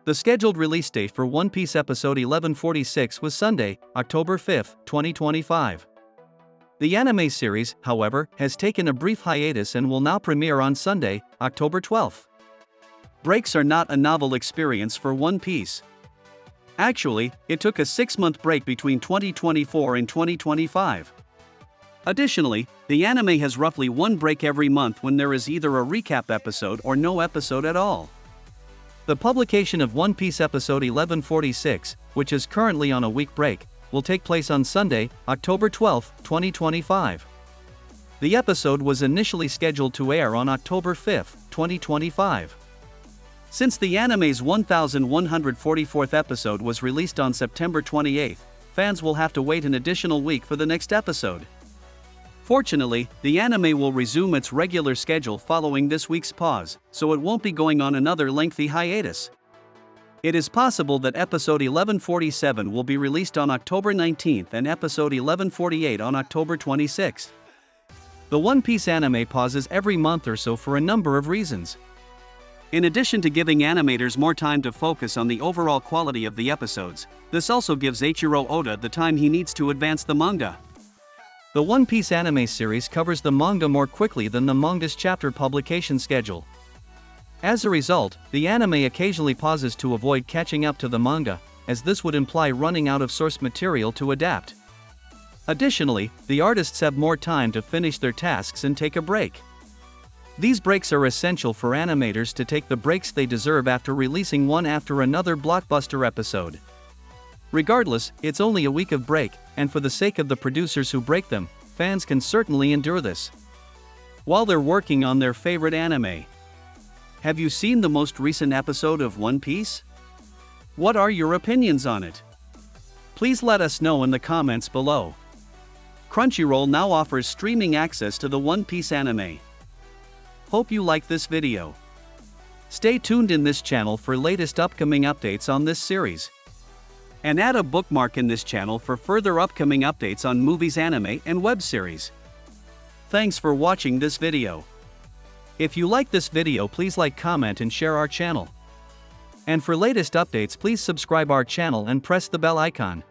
The scheduled release date for One Piece episode 1146 was Sunday, October 5, 2025. The anime series, however, has taken a brief hiatus and will now premiere on Sunday, October 12. Breaks are not a novel experience for One Piece. Actually, it took a 6-month break between 2024 and 2025. Additionally, the anime has roughly one break every month when there is either a recap episode or no episode at all. The publication of One Piece episode 1146, which is currently on a week break, will take place on Sunday, October 12, 2025. The episode was initially scheduled to air on October 5, 2025. Since the anime's 1144th episode was released on September 28, fans will have to wait an additional week for the next episode. Fortunately, the anime will resume its regular schedule following this week's pause, so it won't be going on another lengthy hiatus. It is possible that episode 1147 will be released on October 19 and episode 1148 on October 26. The One Piece anime pauses every month or so for a number of reasons. In addition to giving animators more time to focus on the overall quality of the episodes, this also gives Eiichiro Oda the time he needs to advance the manga. The One Piece anime series covers the manga more quickly than the manga's chapter publication schedule. As a result, the anime occasionally pauses to avoid catching up to the manga, as this would imply running out of source material to adapt. Additionally, the artists have more time to finish their tasks and take a break. These breaks are essential for animators to take the breaks they deserve after releasing one after another blockbuster episode. Regardless, it's only a week of break, and for the sake of the producers who break them, fans can certainly endure this while they're working on their favorite anime. Have you seen the most recent episode of One Piece? What are your opinions on it? Please let us know in the comments below. Crunchyroll now offers streaming access to the One Piece anime. Hope you like this video. Stay tuned in this channel for latest upcoming updates on this series. And add a bookmark in this channel for further upcoming updates on movies, anime, and web series. Thanks for watching this video. If you like this video, please like, comment, and share our channel. And for latest updates, please subscribe our channel and press the bell icon.